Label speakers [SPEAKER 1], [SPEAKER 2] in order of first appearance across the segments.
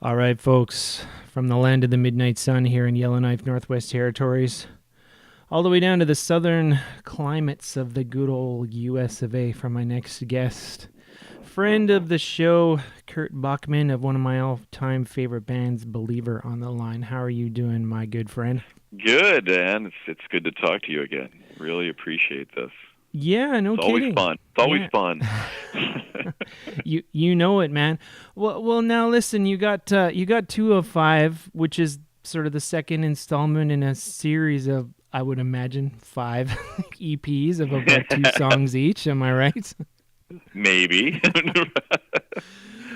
[SPEAKER 1] All right, folks, from the land of the midnight sun here in Yellowknife, Northwest Territories, all the way down to the southern climates of the good old US of A for my next guest. Friend of the show, Kurt Bachman of one of my all-time favorite bands, Believer, on the line. How are you doing, my good friend?
[SPEAKER 2] Good, Dan. It's good to talk to you again. Really appreciate this.
[SPEAKER 1] Yeah, no
[SPEAKER 2] It's
[SPEAKER 1] kidding.
[SPEAKER 2] always fun. It's always
[SPEAKER 1] Yeah.
[SPEAKER 2] fun.
[SPEAKER 1] You know it, man. Well, now listen. You got 205, which is sort of the second installment in a series of, I would imagine, 5 EPs of about 2 songs each. Am I right?
[SPEAKER 2] Maybe.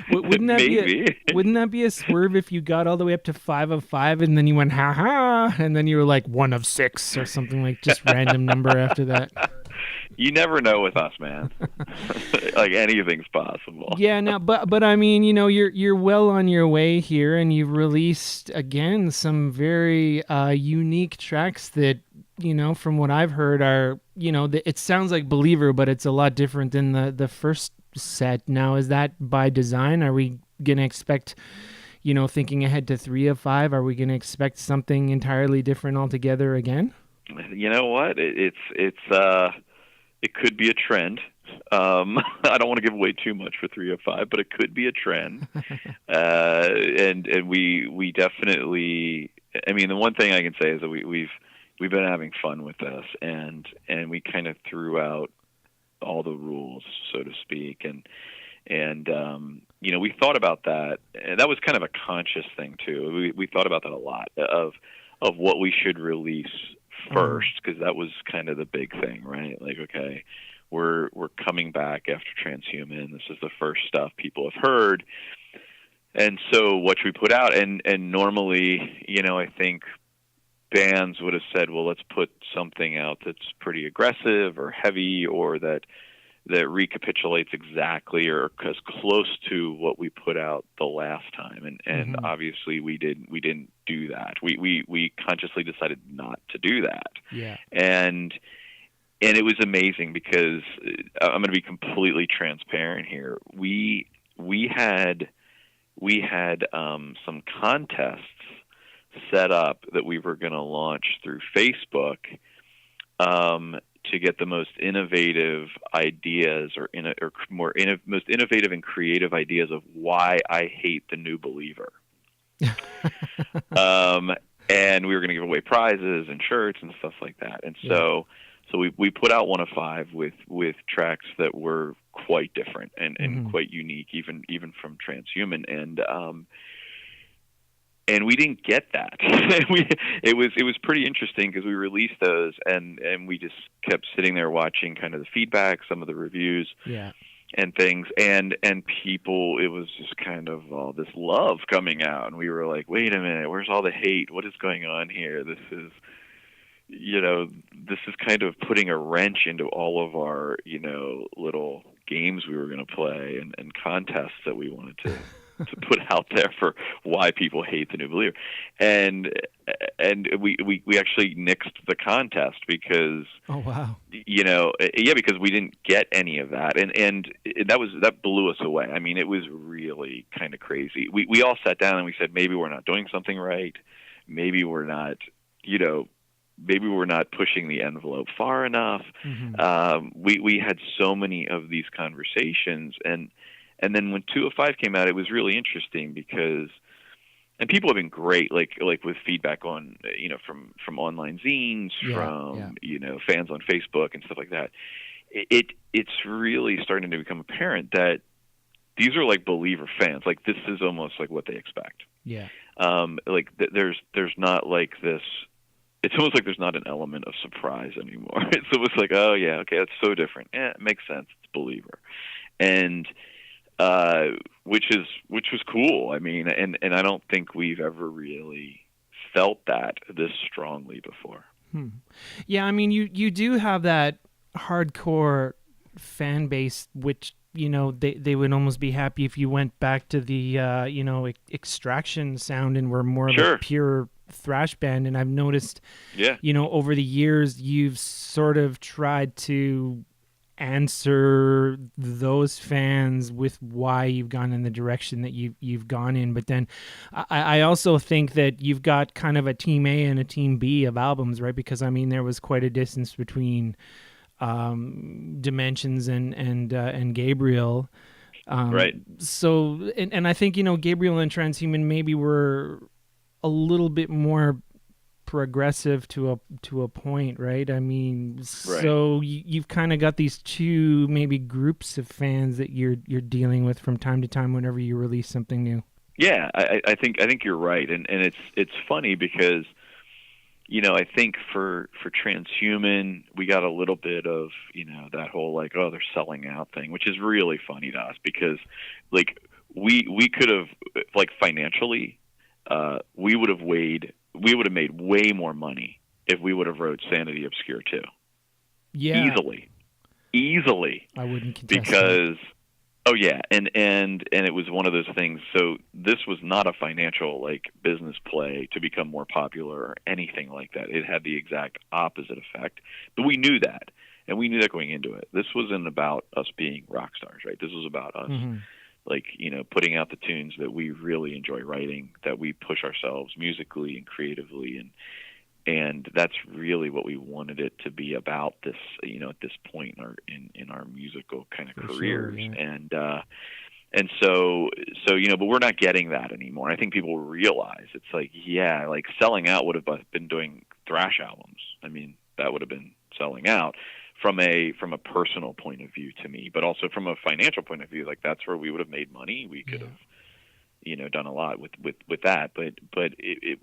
[SPEAKER 1] Wouldn't that be a
[SPEAKER 2] Maybe.
[SPEAKER 1] wouldn't that be a swerve if you got all the way up to 5 of 5 and then you went ha ha and then you were like 1 of 6 or something, like just random number after that?
[SPEAKER 2] You never know with us, man. Like anything's possible.
[SPEAKER 1] Yeah, now, but I mean, you're well on your way here, and you've released again some very unique tracks that, from what I've heard, are it sounds like Believer, but it's a lot different than the first set. Now, is that by design? Are we gonna expect, thinking ahead to 3 of 5? Are we gonna expect something entirely different altogether again?
[SPEAKER 2] You know what? It could be a trend. I don't want to give away too much for 3 of 5, but it could be a trend. And we definitely. I mean, the one thing I can say is that we've been having fun with this, and we kind of threw out all the rules, so to speak, and we thought about that, and that was kind of a conscious thing too. We thought about that a lot of what we should release first, because that was kind of the big thing, right? Like, okay, we're coming back after Transhuman. This is the first stuff people have heard, and so what should we put out? And normally, I think bands would have said, well, let's put something out that's pretty aggressive or heavy, or that recapitulates exactly or as close to what we put out the last time. And obviously we didn't do that. We consciously decided not to do that.
[SPEAKER 1] Yeah.
[SPEAKER 2] And it was amazing because I'm going to be completely transparent here. We had some contests set up that we were going to launch through Facebook, to get the most innovative ideas most innovative and creative ideas of why I hate the new Believer. And we were going to give away prizes and shirts and stuff like that. And so we put out 1 of 5 with tracks that were quite different and quite unique, even from Transhuman. And we didn't get that. It was pretty interesting because we released those and we just kept sitting there watching kind of the feedback, some of the reviews, and things, and people. It was just kind of all this love coming out, and we were like, wait a minute, where's all the hate? What is going on here? This is kind of putting a wrench into all of our little games we were going to play and contests that we wanted to put out there for why people hate the new Believer. And we actually nixed the contest because because we didn't get any of that, and that blew us away. I mean, it was really kind of crazy. We all sat down and we said, maybe we're not doing something right, maybe we're not pushing the envelope far enough. We had so many of these conversations, and then when 2 of 5 came out, it was really interesting because, and people have been great, like with feedback on, from online zines, from fans on Facebook and stuff like that. It's really starting to become apparent that these are like Believer fans. Like, this is almost like what they expect.
[SPEAKER 1] Yeah.
[SPEAKER 2] There's not like this. It's almost like there's not an element of surprise anymore. It's almost like, oh yeah, okay, that's so different. Yeah, it makes sense. It's Believer, and which was cool. I mean, and I don't think we've ever really felt that this strongly before.
[SPEAKER 1] Yeah, I mean, you do have that hardcore fan base, which they would almost be happy if you went back to the Extraction sound and were more of a pure thrash band. And I've noticed, over the years, you've sort of tried to answer those fans with why you've gone in the direction that you've gone in. But then I also think that you've got kind of a team A and a team B of albums, right? Because I mean, there was quite a distance between Dimensions and Gabriel.
[SPEAKER 2] Right.
[SPEAKER 1] So, and I think, Gabriel and Transhuman maybe were a little bit more progressive to a point, right? I mean,
[SPEAKER 2] Right.
[SPEAKER 1] so you've kind of got these two maybe groups of fans that you're dealing with from time to time whenever you release something new.
[SPEAKER 2] Yeah, I think you're right, and it's funny because I think for Transhuman we got a little bit of that whole like, oh, they're selling out thing, which is really funny to us because like we could have, like, financially, we would have made way more money if we would have wrote Sanity Obscure too.
[SPEAKER 1] Yeah,
[SPEAKER 2] Easily,
[SPEAKER 1] I wouldn't contest that.
[SPEAKER 2] because oh yeah, and it was one of those things. So this was not a financial, like, business play to become more popular or anything like that. It had the exact opposite effect, but we knew that, and we knew that going into it. This wasn't about us being rock stars, right? This was about us,
[SPEAKER 1] Mm-hmm.
[SPEAKER 2] like, putting out the tunes that we really enjoy writing, that we push ourselves musically and creatively, and that's really what we wanted it to be about, this, at this point in our musical kind of
[SPEAKER 1] For sure,
[SPEAKER 2] careers.
[SPEAKER 1] yeah.
[SPEAKER 2] And so but we're not getting that anymore. I think people realize it's like, yeah, like, selling out would have been doing thrash albums. I mean, that would have been selling out from a personal point of view to me, but also from a financial point of view. Like, that's where we would have made money. We could
[SPEAKER 1] Yeah.
[SPEAKER 2] have done a lot with that, but it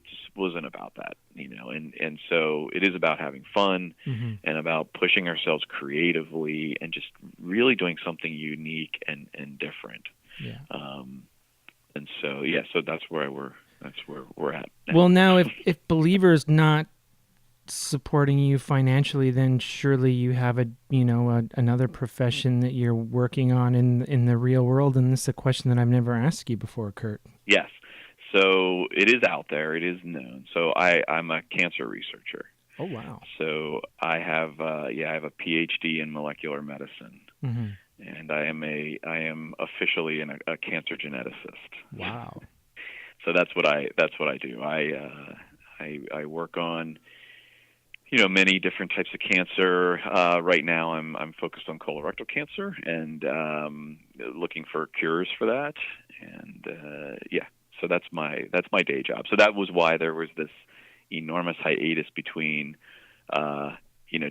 [SPEAKER 2] just wasn't about that, and so it is about having fun,
[SPEAKER 1] Mm-hmm.
[SPEAKER 2] and about pushing ourselves creatively and just really doing something unique and different.
[SPEAKER 1] Yeah.
[SPEAKER 2] And so yeah, so that's where we're at now.
[SPEAKER 1] Well, now if Believer's not supporting you financially, then surely you have another profession that you're working on in the real world. And this is a question that I've never asked you before, Kurt.
[SPEAKER 2] Yes, so it is out there, it is known. So I'm a cancer researcher.
[SPEAKER 1] Oh wow.
[SPEAKER 2] So I have I have a PhD in molecular medicine,
[SPEAKER 1] Mm-hmm.
[SPEAKER 2] and I am officially a cancer geneticist.
[SPEAKER 1] Wow.
[SPEAKER 2] So that's what I do. I work on many different types of cancer. Right now I'm focused on colorectal cancer, and looking for cures for that. And yeah, so that's my day job. So that was why there was this enormous hiatus between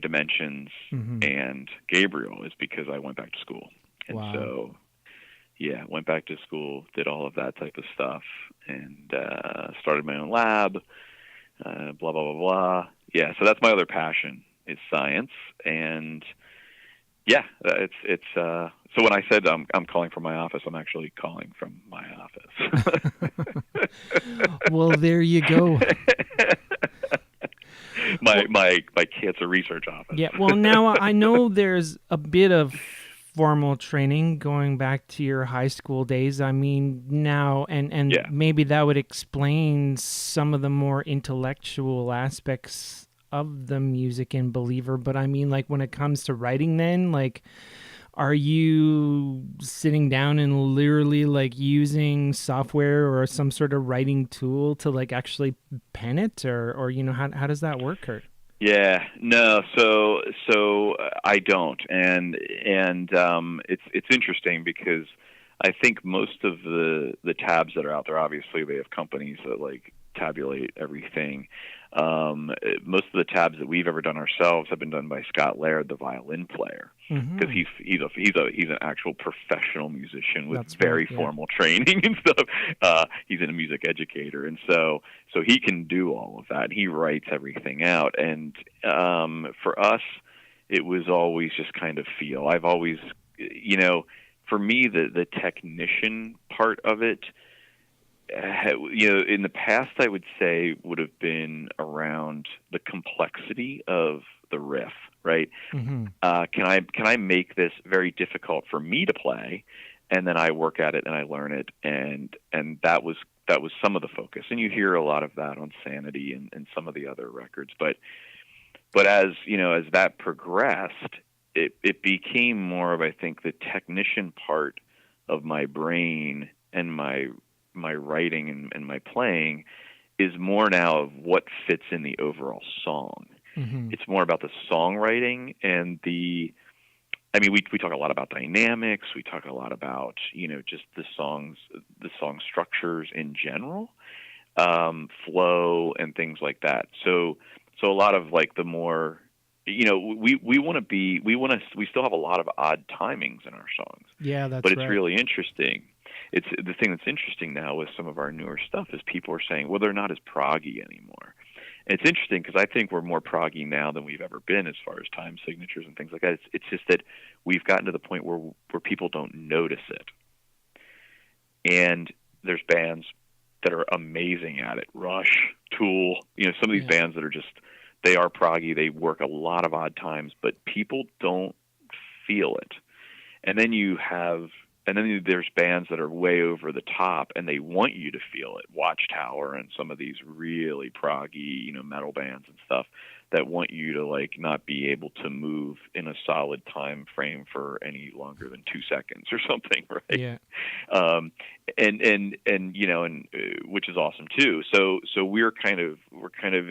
[SPEAKER 2] Dimensions
[SPEAKER 1] Mm-hmm.
[SPEAKER 2] and Gabriel, is because I went back to school. And
[SPEAKER 1] Wow.
[SPEAKER 2] so yeah, went back to school, did all of that type of stuff, and started my own lab, blah blah blah blah. Yeah, so that's my other passion, is science. And yeah, it's so when I said I'm calling from my office, I'm actually calling from my office.
[SPEAKER 1] Well, there you go.
[SPEAKER 2] my cancer research office.
[SPEAKER 1] Yeah. Well, now I know there's a bit of formal training going back to your high school days. I mean, now and
[SPEAKER 2] Yeah.
[SPEAKER 1] maybe that would explain some of the more intellectual aspects of the music in Believer. But I mean, like, when it comes to writing, then, like, are you sitting down and literally, like, using software or some sort of writing tool to, like, actually pen it, or how does that work, Kurt?
[SPEAKER 2] Yeah, no, so I don't, and it's interesting because I think most of the tabs that are out there, obviously they have companies that, like, tabulate everything. Most of the tabs that we've ever done ourselves have been done by Scott Laird, the violin player, because
[SPEAKER 1] Mm-hmm.
[SPEAKER 2] he's an actual professional musician with
[SPEAKER 1] That's
[SPEAKER 2] very
[SPEAKER 1] right. Yeah.
[SPEAKER 2] formal training and stuff. He's a music educator, and so he can do all of that. He writes everything out, and for us, it was always just kind of feel. I've always, for me, the technician part of it, in the past, I would say would have been around the complexity of the riff, right?
[SPEAKER 1] Mm-hmm.
[SPEAKER 2] Can I make this very difficult for me to play, and then I work at it and I learn it, and that was some of the focus. And you hear a lot of that on Sanity and some of the other records, but as as that progressed, it became more of, I think, the technician part of my brain and my writing and my playing is more now of what fits in the overall song.
[SPEAKER 1] Mm-hmm.
[SPEAKER 2] It's more about the songwriting and I mean, we talk a lot about dynamics. We talk a lot about, just the song structures in general, flow and things like that. So a lot of like the more, we still have a lot of odd timings in our songs,
[SPEAKER 1] Yeah,
[SPEAKER 2] but
[SPEAKER 1] that's
[SPEAKER 2] it's
[SPEAKER 1] right.
[SPEAKER 2] really interesting. It's the thing that's interesting now with some of our newer stuff is people are saying, well, they're not as proggy anymore. And it's interesting because I think we're more proggy now than we've ever been as far as time signatures and things like that. It's just that we've gotten to the point where people don't notice it. And there's bands that are amazing at it. Rush, Tool, some of these
[SPEAKER 1] Yeah.
[SPEAKER 2] bands that are just, they are proggy. They work a lot of odd times, but people don't feel it. And then there's bands that are way over the top and they want you to feel it. Watchtower and some of these really proggy, metal bands and stuff that want you to like not be able to move in a solid time frame for any longer than 2 seconds or something, right?
[SPEAKER 1] Yeah.
[SPEAKER 2] And which is awesome too. So we're kind of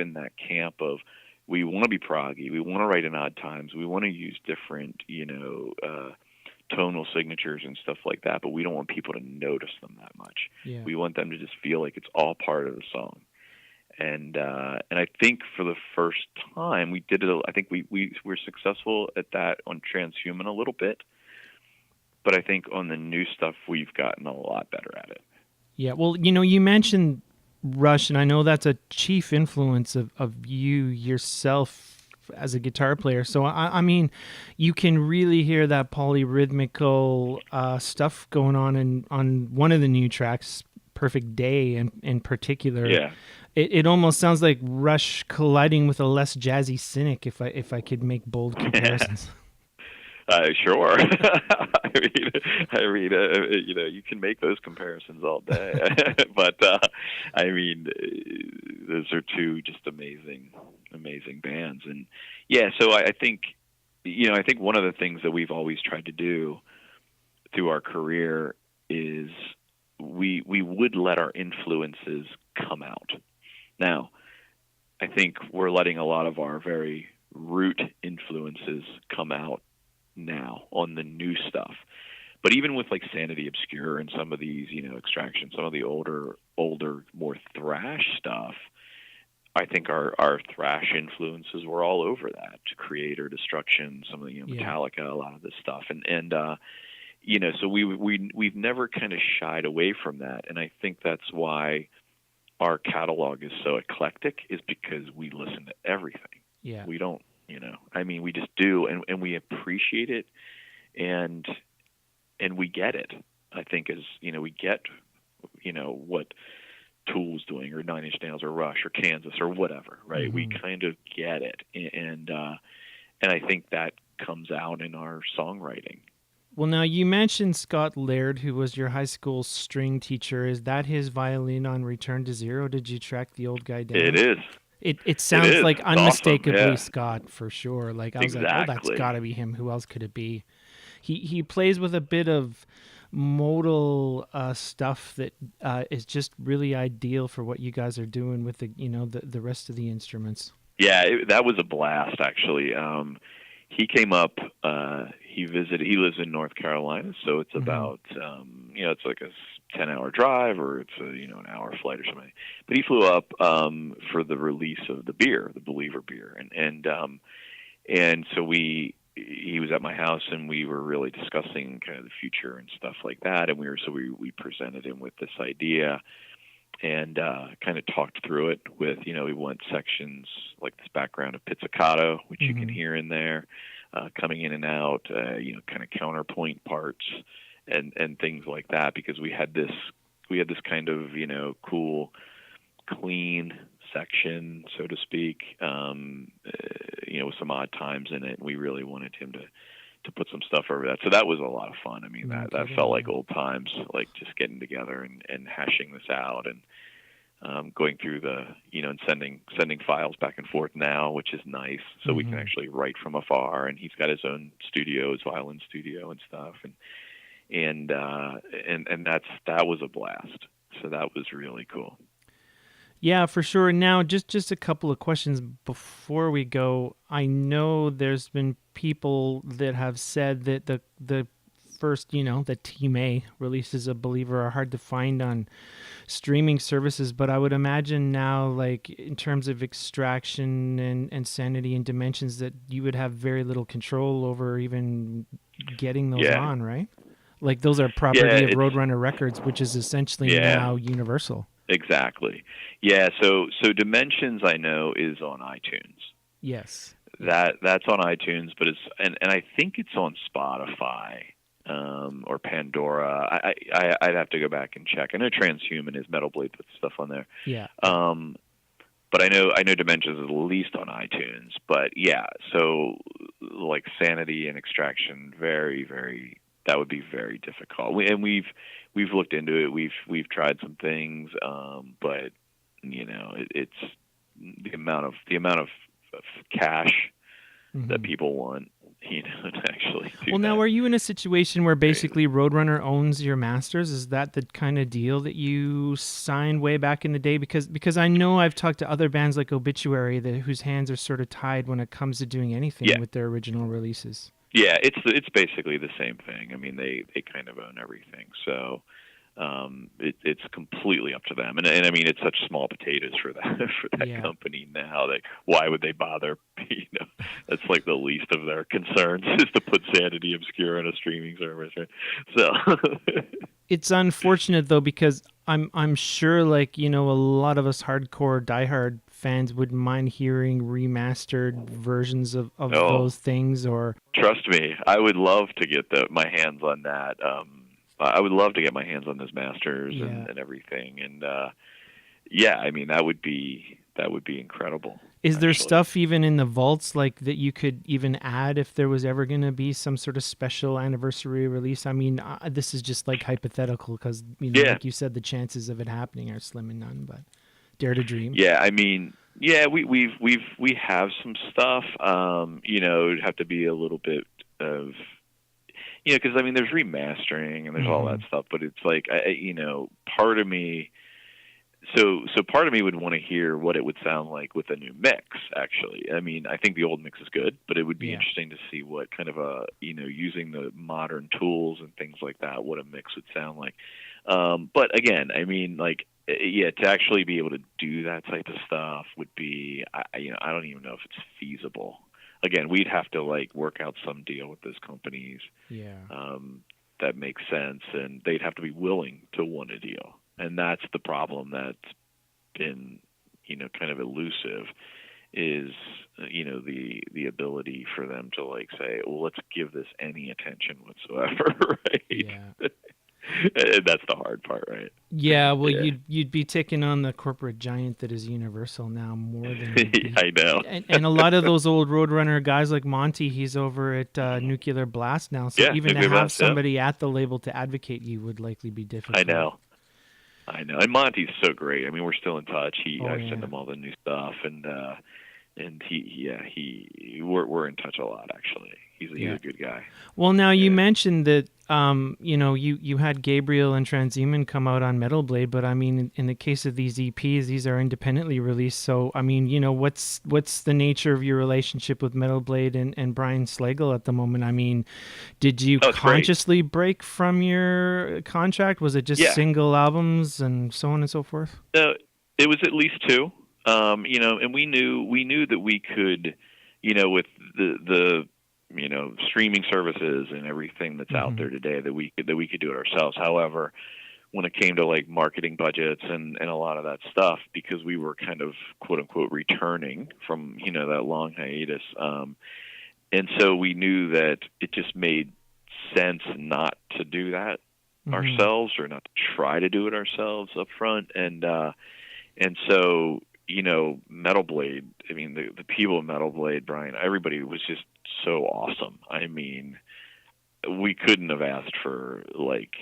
[SPEAKER 2] in that camp of, we want to be proggy, we want to write in odd times, we want to use different, tonal signatures and stuff like that, but we don't want people to notice them that much.
[SPEAKER 1] Yeah.
[SPEAKER 2] We want them to just feel like it's all part of the song. And I think for the first time we did it. I think we were successful at that on Transhuman a little bit, but I think on the new stuff we've gotten a lot better at it.
[SPEAKER 1] Yeah. Well, you mentioned Rush, and I know that's a chief influence of you yourself as a guitar player. So I mean, you can really hear that polyrhythmical stuff going on one of the new tracks, Perfect Day, in particular.
[SPEAKER 2] Yeah.
[SPEAKER 1] It almost sounds like Rush colliding with a less jazzy Cynic, if I could make bold comparisons.
[SPEAKER 2] Sure. You can make those comparisons all day, but I mean, those are two just amazing bands, and yeah. So I think, I think one of the things that we've always tried to do through our career is we would let our influences come out. Now, I think we're letting a lot of our very root influences come out now on the new stuff. But even with like Sanity Obscure and some of these, Extraction, some of the older, more thrash stuff, I think our thrash influences were all over that. Creator, Destruction, some of the Metallica, a lot of this stuff, and so we've never kind of shied away from that, and I think that's why our catalog is so eclectic, is because we listen to everything.
[SPEAKER 1] Yeah.
[SPEAKER 2] We don't, I mean, we just do, and we appreciate it, and we get it. I think as we get, what Tool's doing, or Nine Inch Nails, or Rush, or Kansas, or whatever, right? Mm-hmm. We kind of get it, and I think that comes out in our songwriting.
[SPEAKER 1] Well, now you mentioned Scott Laird, who was your high school string teacher. Is that his violin on Return to Zero? Did you track the old guy down?
[SPEAKER 2] It is.
[SPEAKER 1] It sounds like unmistakably
[SPEAKER 2] awesome. Yeah.
[SPEAKER 1] Scott, for sure. Like I was
[SPEAKER 2] exactly.
[SPEAKER 1] like, oh, that's got to be him. Who else could it be? He plays with a bit of modal stuff that is just really ideal for what you guys are doing with the rest of the instruments.
[SPEAKER 2] Yeah, that was a blast, actually. He came up. He visited. He lives in North Carolina, so it's about it's like a 10-hour drive, or it's an hour flight or something. But he flew up for the release of the beer, the Believer beer, and so he was at my house, and we were really discussing kind of the future and stuff like that. And we presented him with this idea, and kind of talked through it with, we went sections like this background of pizzicato, which you can hear in there, coming in and out, kind of counterpoint parts and things like that, because we had this kind of, cool, clean section, so to speak, with some odd times in it. And we really wanted him to put some stuff over that. So that was a lot of fun. I mean, that felt like old times, like just getting together and hashing this out. And going through the, and sending files back and forth now, which is nice. So we can
[SPEAKER 1] Mm-hmm.
[SPEAKER 2] actually write from afar, and he's got his own studio, his violin studio and stuff, and that was a blast. So that was really cool.
[SPEAKER 1] Yeah, for sure. Now, just a couple of questions before we go. I know there's been people that have said that the first, the Team A releases of Believer are hard to find on streaming services, but I would imagine now, like in terms of extraction and sanity and dimensions, that you would have very little control over even getting those
[SPEAKER 2] Yeah,
[SPEAKER 1] on, right? Like those are
[SPEAKER 2] yeah,
[SPEAKER 1] property of
[SPEAKER 2] it's
[SPEAKER 1] Roadrunner Records, which is essentially
[SPEAKER 2] yeah,
[SPEAKER 1] now Universal.
[SPEAKER 2] exactly. Yeah, so Dimensions I know is on iTunes.
[SPEAKER 1] Yes. Yeah.
[SPEAKER 2] That's on iTunes, but and I think it's on Spotify, or Pandora. I'd have to go back and check. I know Transhuman is Metal Blade puts stuff on there.
[SPEAKER 1] Yeah.
[SPEAKER 2] But I know Dimensions is at least on iTunes. But yeah, so like Sanity and Extraction, very very that would be very difficult. We've looked into it. We've tried some things, but it's the amount of cash that
[SPEAKER 1] Mm-hmm.
[SPEAKER 2] people want, to actually do
[SPEAKER 1] Well, now,
[SPEAKER 2] that.
[SPEAKER 1] are you in a situation where
[SPEAKER 2] Crazy.
[SPEAKER 1] basically Roadrunner owns your masters? Is that the kind of deal that you signed way back in the day? Because I know I've talked to other bands like Obituary whose hands are sort of tied when it comes to doing anything
[SPEAKER 2] Yeah,
[SPEAKER 1] with their original releases.
[SPEAKER 2] yeah, it's basically the same thing. I mean, they kind of own everything, so it's completely up to them. And I mean, it's such small potatoes for that for that
[SPEAKER 1] Yeah.
[SPEAKER 2] company now. Why would they bother? That's like the least of their concerns is to put Sanity Obscura on a streaming service, right? So
[SPEAKER 1] It's unfortunate though because I'm sure like a lot of us hardcore diehard fans wouldn't mind hearing remastered versions of
[SPEAKER 2] oh,
[SPEAKER 1] those things or
[SPEAKER 2] trust me, I would love to get my hands on that. I would love to get my hands on those masters
[SPEAKER 1] yeah.
[SPEAKER 2] and everything. And yeah, I mean that would be incredible,
[SPEAKER 1] Is there
[SPEAKER 2] actually.
[SPEAKER 1] stuff even in the vaults like that you could even add if there was ever going to be some sort of special anniversary release? I mean, this is just like hypothetical because
[SPEAKER 2] Yeah,
[SPEAKER 1] like you said, the chances of it happening are slim and none. But dare to dream.
[SPEAKER 2] yeah. I mean, yeah, we have some stuff. It'd have to be a little bit of because I mean, there's remastering and there's all
[SPEAKER 1] Hmm.
[SPEAKER 2] that stuff, but it's like part of me. So part of me would want to hear what it would sound like with a new mix. Actually, I mean, I think the old mix is good, but it would be
[SPEAKER 1] Yeah.
[SPEAKER 2] interesting to see what kind of using the modern tools and things like that, what a mix would sound like. But again, I mean, like, yeah, to actually be able to do that type of stuff would be, I don't even know if it's feasible. Again, we'd have to like work out some deal with those companies
[SPEAKER 1] Yeah.
[SPEAKER 2] that makes sense, and they'd have to be willing to want a deal. And that's the problem that's been, kind of elusive is, the ability for them to like say, well, let's give this any attention whatsoever,
[SPEAKER 1] Yeah.
[SPEAKER 2] right? And that's the hard part, right?
[SPEAKER 1] Yeah, well,
[SPEAKER 2] Yeah,
[SPEAKER 1] you'd be taking on the corporate giant that is Universal now more than you'd be.
[SPEAKER 2] I know.
[SPEAKER 1] And a lot of those old Roadrunner guys like Monty, he's over at Nuclear Blast now. So
[SPEAKER 2] Yeah,
[SPEAKER 1] even to
[SPEAKER 2] nuclear
[SPEAKER 1] have
[SPEAKER 2] blast. Yeah,
[SPEAKER 1] somebody at the label to advocate you would likely be
[SPEAKER 2] I
[SPEAKER 1] difficult.
[SPEAKER 2] know. I know. And Monty's so great. I mean, we're still in touch.
[SPEAKER 1] Oh
[SPEAKER 2] I send
[SPEAKER 1] yeah.
[SPEAKER 2] him all the new stuff, and we're in touch a lot actually. He's
[SPEAKER 1] Yeah.
[SPEAKER 2] a good guy.
[SPEAKER 1] Well, now you
[SPEAKER 2] Yeah.
[SPEAKER 1] mentioned that you had Gabriel and Transhuman come out on Metal Blade, but I mean in the case of these EPs, these are independently released. So I mean, what's the nature of your relationship with Metal Blade and Brian Slagle at the moment? I mean, did you
[SPEAKER 2] Oh, it's great.
[SPEAKER 1] consciously break from your contract? Was it just
[SPEAKER 2] Yeah.
[SPEAKER 1] single albums and so on and so forth?
[SPEAKER 2] It was at least two. And we knew that we could, with the streaming services and everything that's out
[SPEAKER 1] Hmm.
[SPEAKER 2] there today that we could do it ourselves. However, when it came to like marketing budgets and a lot of that stuff, because we were kind of quote unquote returning from that long hiatus, and so we knew that it just made sense not to do that
[SPEAKER 1] Hmm.
[SPEAKER 2] ourselves or not to try to do it ourselves up front. And so, Metal Blade, I mean, the people of Metal Blade, Brian, everybody was just so awesome. I mean, we couldn't have asked for like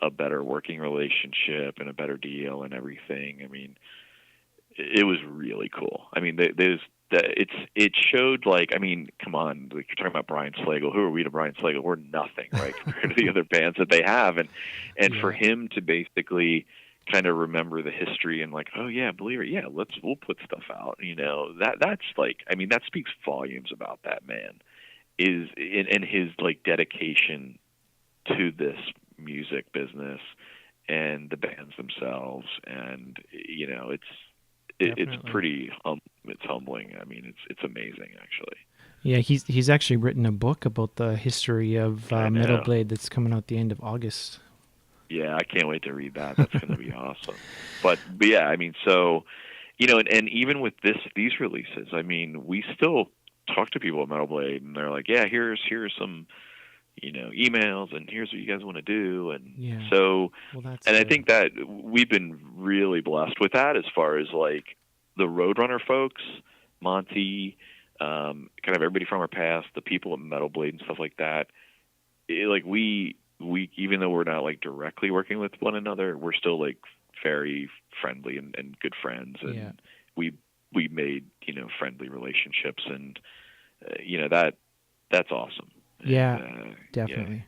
[SPEAKER 2] a better working relationship and a better deal and everything. I mean, it was really cool. I mean, it showed, like, I mean, come on, like, you're talking about Brian Slagle. Who are we to Brian Slagle? We're nothing, right, compared to the other bands that they have. And
[SPEAKER 1] Yeah.
[SPEAKER 2] for him to basically kind of remember the history and, like, oh yeah, believe it, yeah, we'll put stuff out. You know, that's like, I mean, that speaks volumes about that man, is and his, like, dedication to this music business and the bands themselves. And you know, it's
[SPEAKER 1] Definitely.
[SPEAKER 2] pretty it's humbling. I mean, it's amazing, actually.
[SPEAKER 1] Yeah, he's actually written a book about the history of
[SPEAKER 2] I
[SPEAKER 1] Metal
[SPEAKER 2] know.
[SPEAKER 1] Blade that's coming out the end of August.
[SPEAKER 2] Yeah, I can't wait to read that. That's going to be awesome. But yeah, I mean, so, you know, and even with these releases, I mean, we still talk to people at Metal Blade, and they're like, yeah, here's some, you know, emails, and here's what you guys want to do. And
[SPEAKER 1] Yeah.
[SPEAKER 2] so,
[SPEAKER 1] Well, that's
[SPEAKER 2] and I
[SPEAKER 1] good.
[SPEAKER 2] think that we've been really blessed with that, as far as, like, the Roadrunner folks, Monty, kind of everybody from our past, the people at Metal Blade and stuff like that. Like, we even though we're not, like, directly working with one another, we're still, like, very friendly and good friends.
[SPEAKER 1] Yeah.
[SPEAKER 2] And we made, you know, friendly relationships. And you know, that's awesome. And
[SPEAKER 1] Yeah,
[SPEAKER 2] yeah,
[SPEAKER 1] definitely.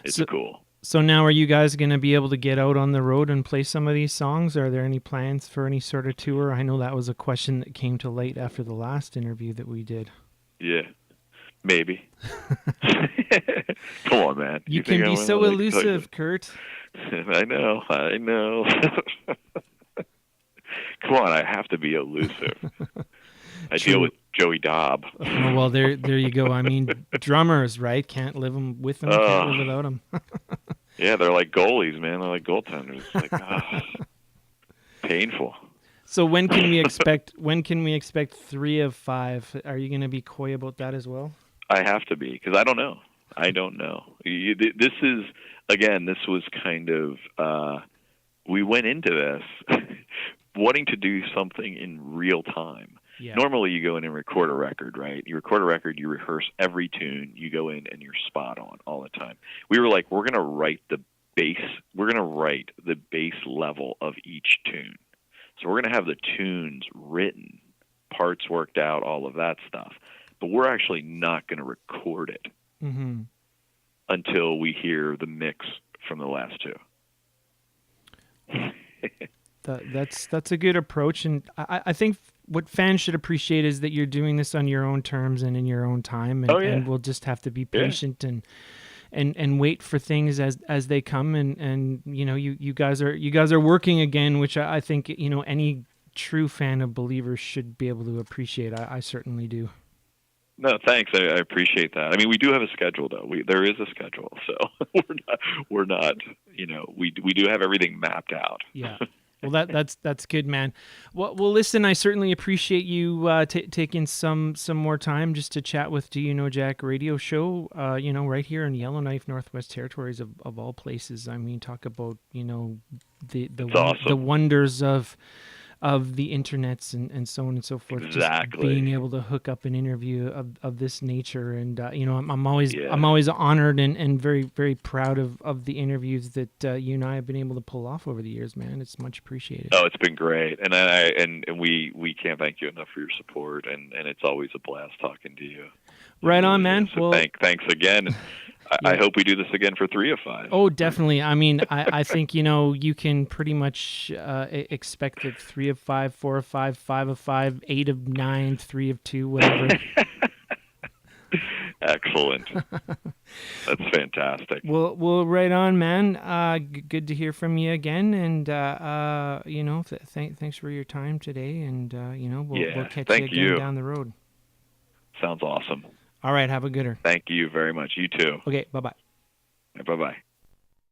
[SPEAKER 2] it's
[SPEAKER 1] So
[SPEAKER 2] cool.
[SPEAKER 1] so now are you guys going to be able to get out on the road and play some of these songs? Are there any plans for any sort of tour? I know that was a question that came to light after the last interview that we did.
[SPEAKER 2] Yeah, maybe. Come on, man.
[SPEAKER 1] You
[SPEAKER 2] You think
[SPEAKER 1] can
[SPEAKER 2] I'm
[SPEAKER 1] be
[SPEAKER 2] gonna,
[SPEAKER 1] so
[SPEAKER 2] like
[SPEAKER 1] elusive, Kurt.
[SPEAKER 2] I know, I know. Come on, I have to be elusive. I deal
[SPEAKER 1] True.
[SPEAKER 2] with Joey Dobb.
[SPEAKER 1] Oh, well, there you go. I mean, drummers, right? Can't live 'em with them. Can't live
[SPEAKER 2] Uh,
[SPEAKER 1] without them.
[SPEAKER 2] yeah, they're like goalies, man. They're like goaltenders. It's like, painful.
[SPEAKER 1] So when can we expect 3 of 5? Are you going to be coy about that as well?
[SPEAKER 2] I have to be, because I don't know. I don't know. This is, again, this was kind of, we went into this wanting to do something in real time.
[SPEAKER 1] Yeah.
[SPEAKER 2] Normally, you go in and record a record, right? You record a record, you rehearse every tune, you go in and you're spot on all the time. We were like, we're going to write the bass, we're going to write the bass level of each tune. So we're going to have the tunes written, parts worked out, all of that stuff. But we're actually not going to record it
[SPEAKER 1] Mm-hmm.
[SPEAKER 2] until we hear the mix from the last two.
[SPEAKER 1] That's a good approach, and I think what fans should appreciate is that you're doing this on your own terms and in your own time,
[SPEAKER 2] Oh
[SPEAKER 1] and
[SPEAKER 2] yeah,
[SPEAKER 1] we'll just have to be
[SPEAKER 2] yeah.
[SPEAKER 1] patient and wait for things as they come, and you know you guys are working again, which I think you know any true fan of Believers should be able to appreciate. I certainly do.
[SPEAKER 2] No, thanks. I appreciate that. I mean, we do have a schedule, though. There is a schedule, so we're not. You know, we do have everything mapped out.
[SPEAKER 1] Yeah. Well, that's good, man. Well, listen. I certainly appreciate you taking some more time just to chat with Do You Know Jack Radio Show. You know, right here in Yellowknife, Northwest Territories, of all places. I mean, talk about you know
[SPEAKER 2] It's
[SPEAKER 1] the
[SPEAKER 2] awesome.
[SPEAKER 1] wonders of the internets and so on and so forth. Just being
[SPEAKER 2] Exactly.
[SPEAKER 1] able to hook up an interview of this nature, and you know, I'm always
[SPEAKER 2] Yeah.
[SPEAKER 1] honored and very very proud of the interviews that you and I have been able to pull off over the years, man. It's much appreciated.
[SPEAKER 2] Oh, it's been great, and and we can't thank you enough for your support, and it's always a blast talking to you. It
[SPEAKER 1] Right on,
[SPEAKER 2] really is.
[SPEAKER 1] man.
[SPEAKER 2] So
[SPEAKER 1] Well,
[SPEAKER 2] thanks again. I
[SPEAKER 1] yeah.
[SPEAKER 2] hope we do this again for 3 of 5.
[SPEAKER 1] Oh, definitely. I mean, I think you know you can pretty much expect that 3 of 5, 4 of 5, 5 of 5, 8 of 9, 3 of 2, whatever.
[SPEAKER 2] Excellent. That's fantastic.
[SPEAKER 1] Well, right on, man. Good to hear from you again, and you know, thanks for your time today, and you know, we'll
[SPEAKER 2] Yeah.
[SPEAKER 1] catch you
[SPEAKER 2] Thank
[SPEAKER 1] again
[SPEAKER 2] you.
[SPEAKER 1] down the road.
[SPEAKER 2] Sounds awesome.
[SPEAKER 1] All right, have a gooder.
[SPEAKER 2] Thank you very much. You too.
[SPEAKER 1] Okay, bye bye.
[SPEAKER 2] Bye bye.